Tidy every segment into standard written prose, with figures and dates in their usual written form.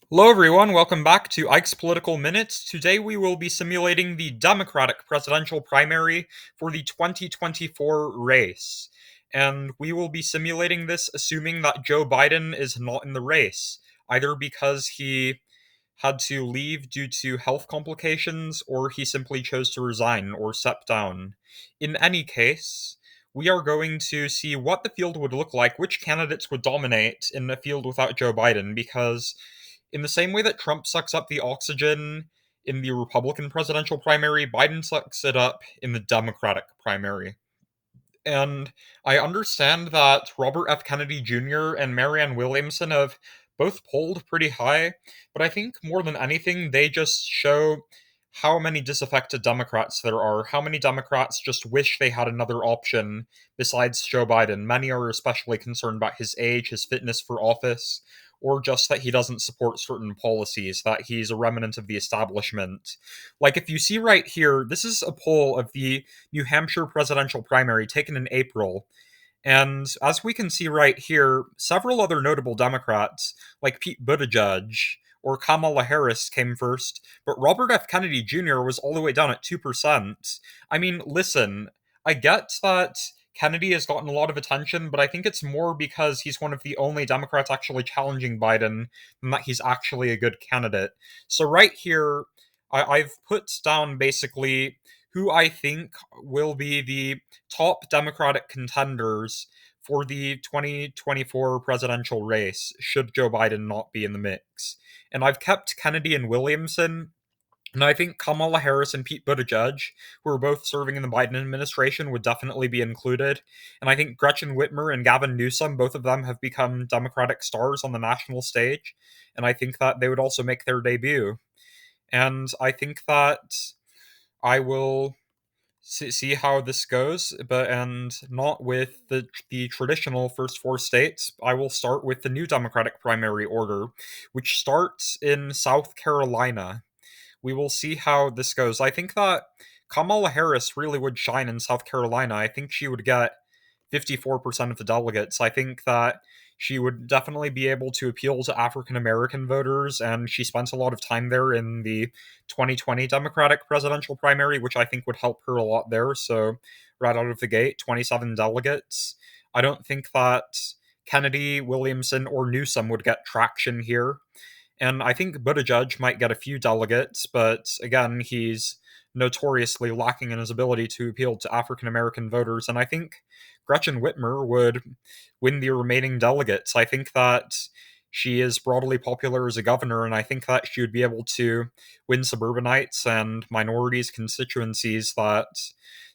Hello, everyone. Welcome back to Ike's Political Minutes. Today we will be simulating the Democratic presidential primary for the 2024 race. And we will be simulating this assuming that Joe Biden is not in the race, either because he had to leave due to health complications or he simply chose to resign or step down. In any case, we are going to see what the field would look like, which candidates would dominate in a field without Joe Biden, because in the same way that Trump sucks up the oxygen in the Republican presidential primary, Biden sucks it up in the Democratic primary. And I understand that Robert F. Kennedy Jr. and Marianne Williamson have both polled pretty high, but I think more than anything, they just show how many disaffected Democrats there are, how many Democrats just wish they had another option besides Joe Biden. Many are especially concerned about his age, his fitness for office, or just that he doesn't support certain policies, that he's a remnant of the establishment. Like, if you see right here, this is a poll of the New Hampshire presidential primary taken in April. And as we can see right here, several other notable Democrats, like Pete Buttigieg or Kamala Harris, came first, but Robert F. Kennedy Jr. was all the way down at 2%. I mean, listen, I get that Kennedy has gotten a lot of attention, but I think it's more because he's one of the only Democrats actually challenging Biden than that he's actually a good candidate. So, right here, I've put down basically who I think will be the top Democratic contenders for the 2024 presidential race, should Joe Biden not be in the mix. And I've kept Kennedy and Williamson, and I think Kamala Harris and Pete Buttigieg, who are both serving in the Biden administration, would definitely be included. And I think Gretchen Whitmer and Gavin Newsom, both of them have become Democratic stars on the national stage. And I think that they would also make their debut. And I think that I will see how this goes, but and not with the traditional first four states. I will start with the new Democratic primary order, which starts in South Carolina. We will see how this goes. I think that Kamala Harris really would shine in South Carolina. I think she would get 54% of the delegates. I think that she would definitely be able to appeal to African American voters, and she spent a lot of time there in the 2020 Democratic presidential primary, which I think would help her a lot there. So, right out of the gate, 27 delegates. I don't think that Kennedy, Williamson, or Newsom would get traction here. And I think Buttigieg might get a few delegates, but again, he's notoriously lacking in his ability to appeal to African American voters. And I think Gretchen Whitmer would win the remaining delegates. I think that she is broadly popular as a governor, and I think that she would be able to win suburbanites and minorities constituencies that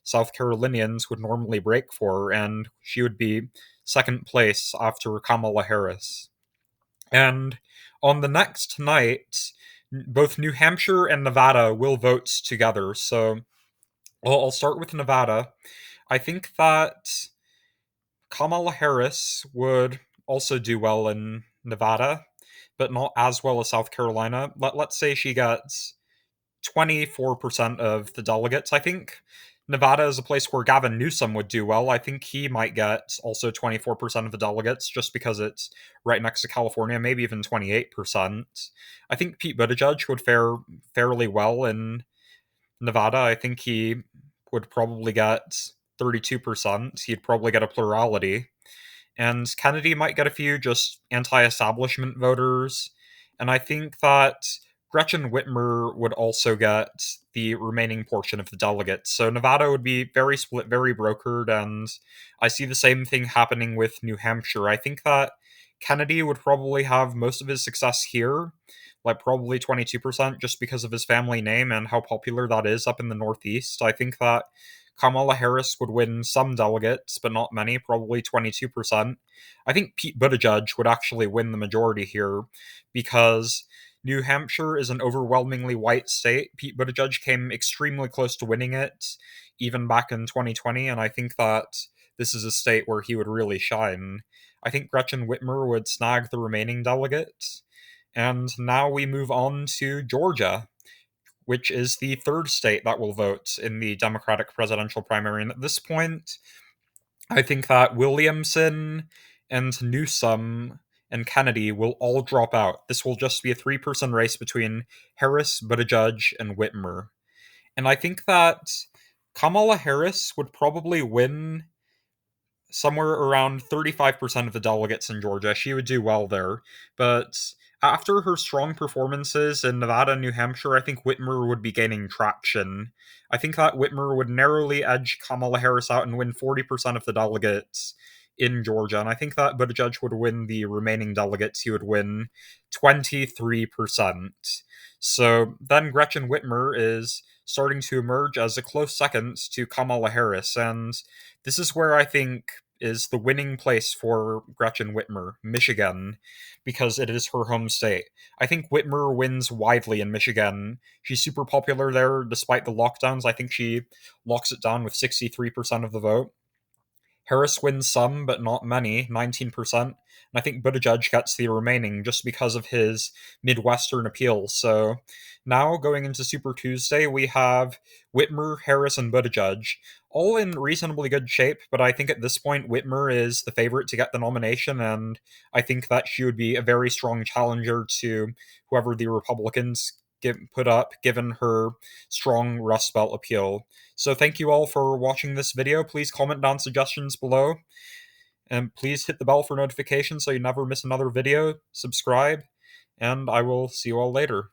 South Carolinians would normally break for, and she would be second place after Kamala Harris. And on the next night, both New Hampshire and Nevada will vote together. So I'll start with Nevada. I think that Kamala Harris would also do well in Nevada, but not as well as South Carolina. Let's say she gets 24% of the delegates. I think Nevada is a place where Gavin Newsom would do well. I think he might get also 24% of the delegates just because it's right next to California, maybe even 28%. I think Pete Buttigieg would fare fairly well in Nevada. I think he would probably get 32%. He'd probably get a plurality. And Kennedy might get a few just anti establishment voters. And I think that Gretchen Whitmer would also get the remaining portion of the delegates. So Nevada would be very split, very brokered, and I see the same thing happening with New Hampshire. I think that Kennedy would probably have most of his success here, like probably 22%, just because of his family name and how popular that is up in the Northeast. I think that Kamala Harris would win some delegates, but not many, probably 22%. I think Pete Buttigieg would actually win the majority here because New Hampshire is an overwhelmingly white state. Pete Buttigieg came extremely close to winning it, even back in 2020, and I think that this is a state where he would really shine. I think Gretchen Whitmer would snag the remaining delegates. And now we move on to Georgia, which is the third state that will vote in the Democratic presidential primary. And at this point, I think that Williamson and Newsom and Kennedy will all drop out. This will just be a three-person race between Harris, Buttigieg, and Whitmer. And I think that Kamala Harris would probably win somewhere around 35% of the delegates in Georgia. She would do well there. But after her strong performances in Nevada and New Hampshire, I think Whitmer would be gaining traction. I think that Whitmer would narrowly edge Kamala Harris out and win 40% of the delegates in Georgia. And I think that Buttigieg would win the remaining delegates. He would win 23%. So then Gretchen Whitmer is starting to emerge as a close second to Kamala Harris. And this is where I think is the winning place for Gretchen Whitmer, Michigan, because it is her home state. I think Whitmer wins widely in Michigan. She's super popular there despite the lockdowns. I think she locks it down with 63% of the vote. Harris wins some, but not many, 19%. And I think Buttigieg gets the remaining just because of his Midwestern appeal. So now going into Super Tuesday, we have Whitmer, Harris, and Buttigieg, all in reasonably good shape. But I think at this point, Whitmer is the favorite to get the nomination. And I think that she would be a very strong challenger to whoever the Republicans put up, given her strong Rust Belt appeal. So thank you all for watching this video. Please comment down suggestions below. And please hit the bell for notifications so you never miss another video. Subscribe. And I will see you all later.